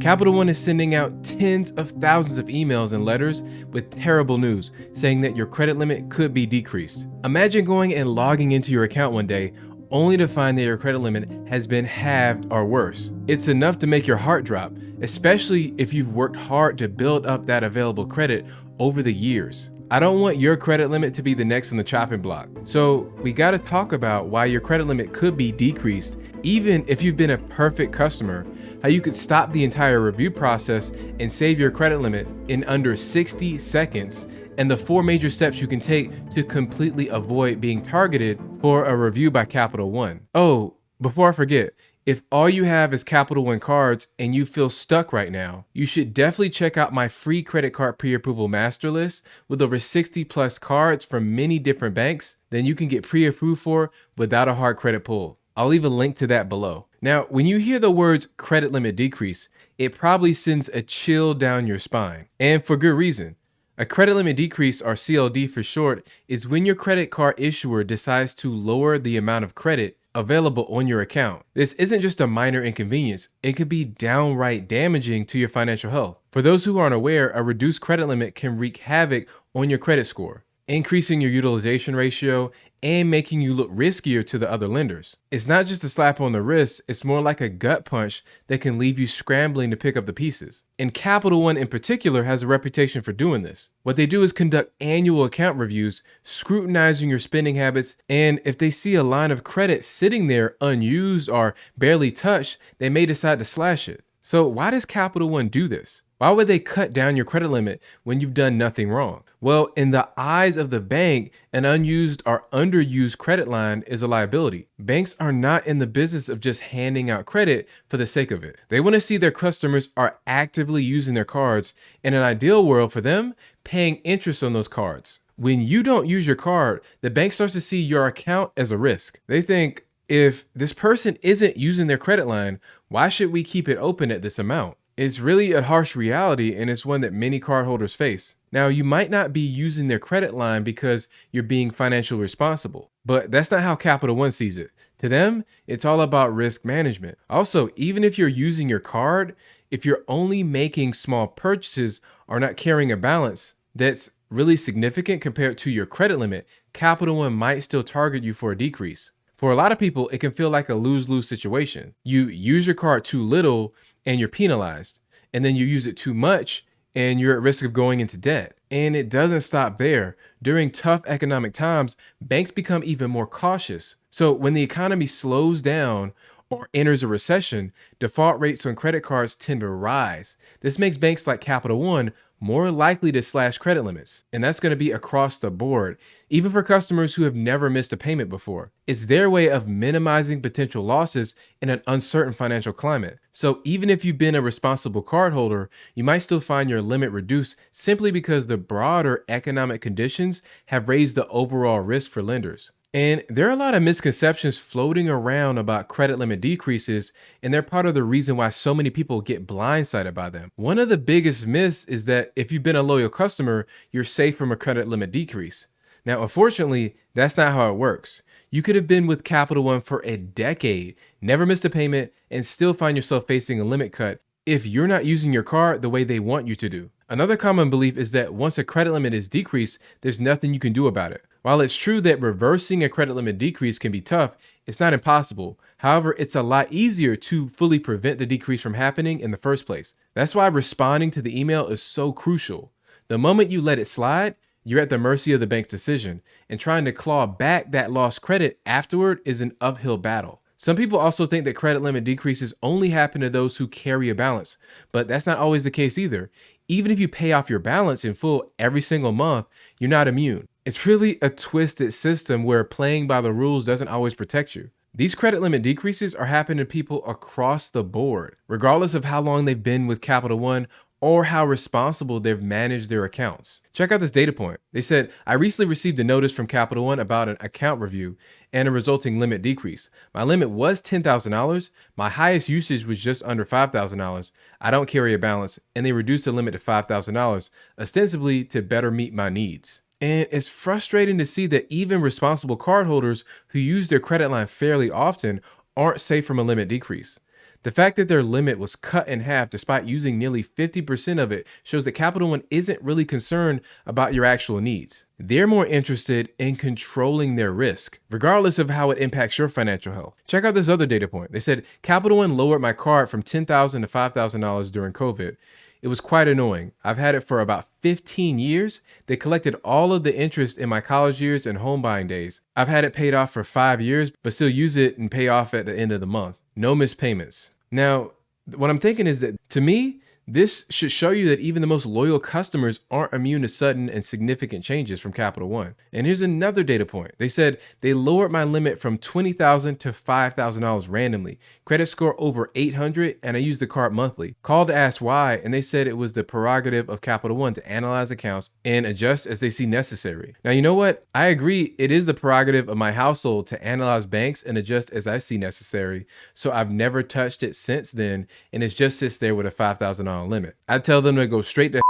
Capital One is sending out tens of thousands of emails and letters with terrible news saying that your credit limit could be decreased. Imagine going and logging into your account one day only to find that your credit limit has been halved or worse. It's enough to make your heart drop, especially if you've worked hard to build up that available credit over the years. I don't want your credit limit to be the next on the chopping block. So we got to talk about why your credit limit could be decreased, even if you've been a perfect customer, how you could stop the entire review process and save your credit limit in under 60 seconds, and the 4 major steps you can take to completely avoid being targeted for a review by Capital One. Oh, before I forget, if all you have is Capital One cards and you feel stuck right now, you should definitely check out my free credit card pre-approval master list with over 60 plus cards from many different banks. Then you can get pre-approved for without a hard credit pull. I'll leave a link to that below. Now, when you hear the words credit limit decrease, it probably sends a chill down your spine, and for good reason. A credit limit decrease, or CLD for short, is when your credit card issuer decides to lower the amount of credit available on your account. This isn't just a minor inconvenience, it could be downright damaging to your financial health. For those who aren't aware, a reduced credit limit can wreak havoc on your credit score, increasing your utilization ratio and making you look riskier to the other lenders. It's not just a slap on the wrist, it's more like a gut punch that can leave you scrambling to pick up the pieces. And Capital One in particular has a reputation for doing this. What they do is conduct annual account reviews, scrutinizing your spending habits, and if they see a line of credit sitting there unused or barely touched, they may decide to slash it. So why does Capital One do this? Why would they cut down your credit limit when you've done nothing wrong? Well, in the eyes of the bank, an unused or underused credit line is a liability. Banks are not in the business of just handing out credit for the sake of it. They want to see their customers are actively using their cards, in an ideal world for them, paying interest on those cards. When you don't use your card, the bank starts to see your account as a risk. They think, if this person isn't using their credit line, why should we keep it open at this amount? It's really a harsh reality, and it's one that many cardholders face. Now, you might not be using their credit line because you're being financially responsible, but that's not how Capital One sees it. To them, it's all about risk management. Also, even if you're using your card, if you're only making small purchases or not carrying a balance that's really significant compared to your credit limit, Capital One might still target you for a decrease. For a lot of people, it can feel like a lose-lose situation. You use your card too little and you're penalized, and then you use it too much and you're at risk of going into debt. And it doesn't stop there. During tough economic times, banks become even more cautious. So when the economy slows down or enters a recession, default rates on credit cards tend to rise. This makes banks like Capital One more likely to slash credit limits. And that's going to be across the board, even for customers who have never missed a payment before. It's their way of minimizing potential losses in an uncertain financial climate. So even if you've been a responsible cardholder, you might still find your limit reduced simply because the broader economic conditions have raised the overall risk for lenders. And there are a lot of misconceptions floating around about credit limit decreases, and they're part of the reason why so many people get blindsided by them. One of the biggest myths is that if you've been a loyal customer, you're safe from a credit limit decrease. Now, unfortunately, that's not how it works. You could have been with Capital One for a decade, never missed a payment, and still find yourself facing a limit cut if you're not using your card the way they want you to do. Another common belief is that once a credit limit is decreased, there's nothing you can do about it. While it's true that reversing a credit limit decrease can be tough, it's not impossible. However, it's a lot easier to fully prevent the decrease from happening in the first place. That's why responding to the email is so crucial. The moment you let it slide, you're at the mercy of the bank's decision, and trying to claw back that lost credit afterward is an uphill battle. Some people also think that credit limit decreases only happen to those who carry a balance, but that's not always the case either. Even if you pay off your balance in full every single month, you're not immune. It's really a twisted system where playing by the rules doesn't always protect you. These credit limit decreases are happening to people across the board, regardless of how long they've been with Capital One or how responsible they've managed their accounts. Check out this data point. They said, I recently received a notice from Capital One about an account review and a resulting limit decrease. My limit was $10,000. My highest usage was just under $5,000. I don't carry a balance, and they reduced the limit to $5,000, ostensibly to better meet my needs. And it's frustrating to see that even responsible cardholders who use their credit line fairly often aren't safe from a limit decrease. The fact that their limit was cut in half despite using nearly 50% of it shows that Capital One isn't really concerned about your actual needs. They're more interested in controlling their risk, regardless of how it impacts your financial health. Check out this other data point. They said Capital One lowered my card from $10,000 to $5,000 during COVID. It was quite annoying. I've had it for about 15 years. They collected all of the interest in my college years and home buying days. I've had it paid off for 5 years, but still use it and pay off at the end of the month. No missed payments. Now, what I'm thinking is that to me, this should show you that even the most loyal customers aren't immune to sudden and significant changes from Capital One. And here's another data point. They said they lowered my limit from $20,000 to $5,000 randomly. Credit score over 800, and I used the card monthly. Called to ask why, and they said it was the prerogative of Capital One to analyze accounts and adjust as they see necessary. Now, you know what? I agree. It is the prerogative of my household to analyze banks and adjust as I see necessary. So I've never touched it since then, and it just sits there with a $5,000 limit. I tell them to go straight to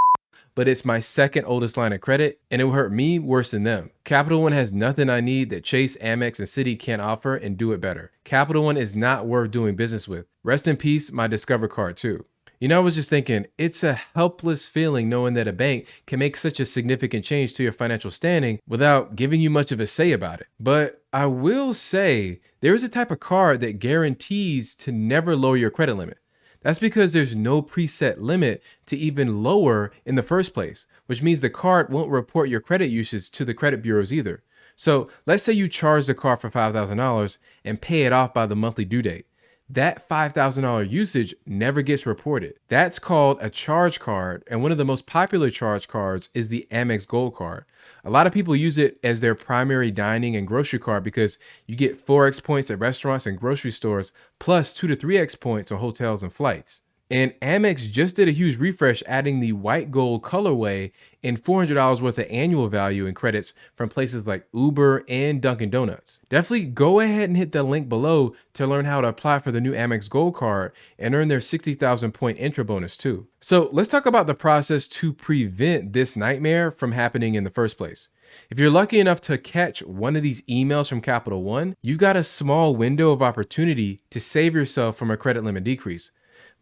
but it's my second oldest line of credit and it will hurt me worse than them. Capital One has nothing I need that Chase, Amex, and Citi can't offer and do it better. Capital One is not worth doing business with. Rest in peace, my Discover card too. You know, I was just thinking, it's a helpless feeling knowing that a bank can make such a significant change to your financial standing without giving you much of a say about it. But I will say there is a type of card that guarantees to never lower your credit limit. That's because there's no preset limit to even lower in the first place, which means the card won't report your credit usage to the credit bureaus either. So let's say you charge the card for $5,000 and pay it off by the monthly due date. That $5,000 usage never gets reported. That's called a charge card, and one of the most popular charge cards is the Amex Gold Card. A lot of people use it as their primary dining and grocery card because you get 4x points at restaurants and grocery stores, plus 2 to 3x points on hotels and flights. And Amex just did a huge refresh, adding the white gold colorway and $400 worth of annual value in credits from places like Uber and Dunkin' Donuts. Definitely go ahead and hit the link below to learn how to apply for the new Amex Gold Card and earn their 60,000 point intro bonus too. So let's talk about the process to prevent this nightmare from happening in the first place. If you're lucky enough to catch one of these emails from Capital One, you've got a small window of opportunity to save yourself from a credit limit decrease.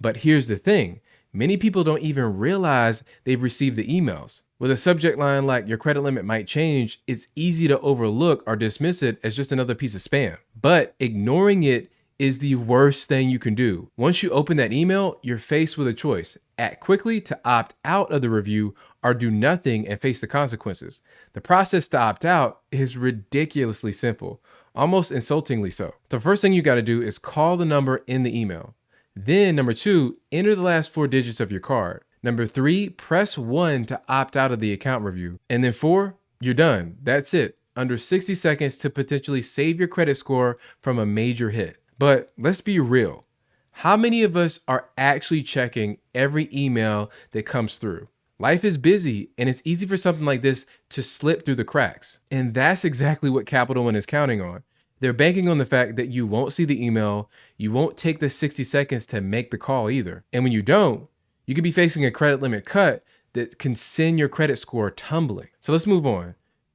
But here's the thing, many people don't even realize they've received the emails. With a subject line like your credit limit might change, it's easy to overlook or dismiss it as just another piece of spam. But ignoring it is the worst thing you can do. Once you open that email, you're faced with a choice. Act quickly to opt out of the review or do nothing and face the consequences. The process to opt out is ridiculously simple, almost insultingly so. The first thing you got to do is call the number in the email. Then number 2, enter the last 4 digits of your card. Number 3, press 1 to opt out of the account review. And then 4, you're done. That's it. Under 60 seconds to potentially save your credit score from a major hit. But let's be real. How many of us are actually checking every email that comes through? Life is busy and it's easy for something like this to slip through the cracks. And that's exactly what Capital One is counting on. They're banking on the fact that you won't see the email, you won't take the 60 seconds to make the call either. And when you don't, you could be facing a credit limit cut that can send your credit score tumbling. So let's move on.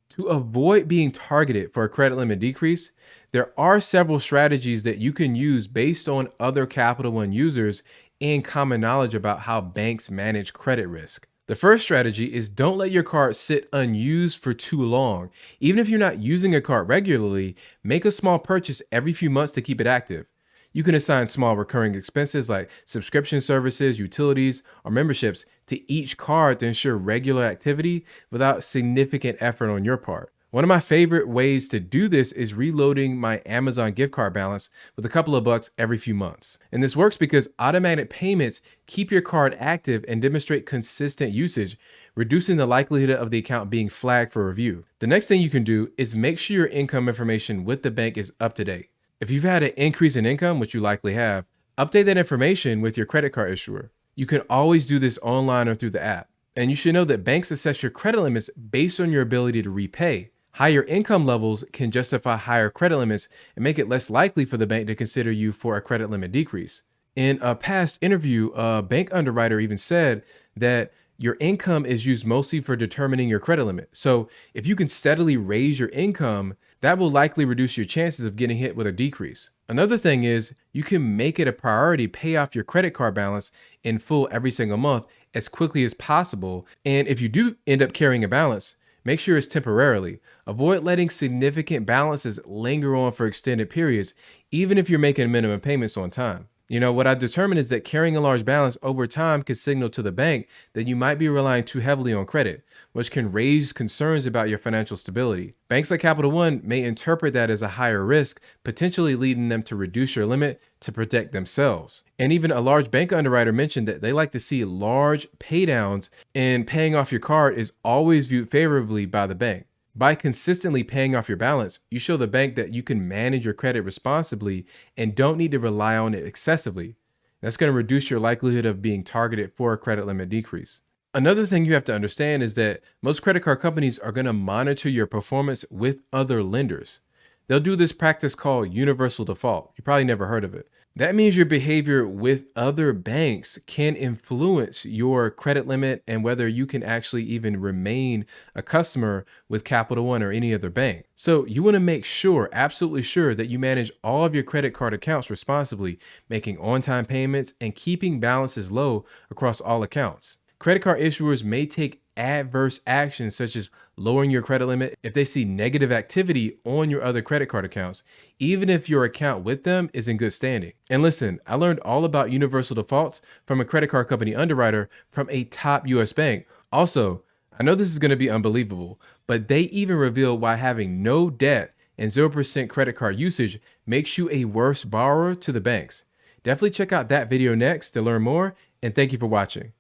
To avoid being targeted for a credit limit decrease, there are several strategies that you can use based on other Capital One users and common knowledge about how banks manage credit risk. The first strategy is don't let your card sit unused for too long. Even if you're not using a card regularly, make a small purchase every few months to keep it active. You can assign small recurring expenses like subscription services, utilities, or memberships to each card to ensure regular activity without significant effort on your part. One of my favorite ways to do this is reloading my Amazon gift card balance with a couple of bucks every few months. And this works because automatic payments keep your card active and demonstrate consistent usage, reducing the likelihood of the account being flagged for review. The next thing you can do is make sure your income information with the bank is up to date. If you've had an increase in income, which you likely have, update that information with your credit card issuer. You can always do this online or through the app. And you should know that banks assess your credit limits based on your ability to repay. Higher income levels can justify higher credit limits and make it less likely for the bank to consider you for a credit limit decrease. In a past interview, a bank underwriter even said that Your income is used mostly for determining your credit limit. So if you can steadily raise your income, that will likely reduce your chances of getting hit with a decrease. Another thing is you can make it a priority pay off your credit card balance in full every single month as quickly as possible. And if you do end up carrying a balance, make sure it's temporarily. Avoid letting significant balances linger on for extended periods, even if you're making minimum payments on time. What I determined is that carrying a large balance over time could signal to the bank that you might be relying too heavily on credit, which can raise concerns about your financial stability. Banks like Capital One may interpret that as a higher risk, potentially leading them to reduce your limit to protect themselves. And even a large bank underwriter mentioned that they like to see large paydowns, and paying off your card is always viewed favorably by the bank. By consistently paying off your balance, you show the bank that you can manage your credit responsibly and don't need to rely on it excessively. That's going to reduce your likelihood of being targeted for a credit limit decrease. Another thing you have to understand is that most credit card companies are going to monitor your performance with other lenders. They'll do this practice called universal default. You probably never heard of it. That means your behavior with other banks can influence your credit limit and whether you can actually even remain a customer with Capital One or any other bank. So you want to make sure, absolutely sure, that you manage all of your credit card accounts responsibly, making on-time payments and keeping balances low across all accounts. Credit card issuers may take adverse actions such as lowering your credit limit if they see negative activity on your other credit card accounts, even if your account with them is in good standing. And listen, I learned all about universal defaults from a credit card company underwriter from a top US bank. Also, I know this is going to be unbelievable, but they even reveal why having no debt and 0% credit card usage makes you a worse borrower to the banks. Definitely check out that video next to learn more, and thank you for watching.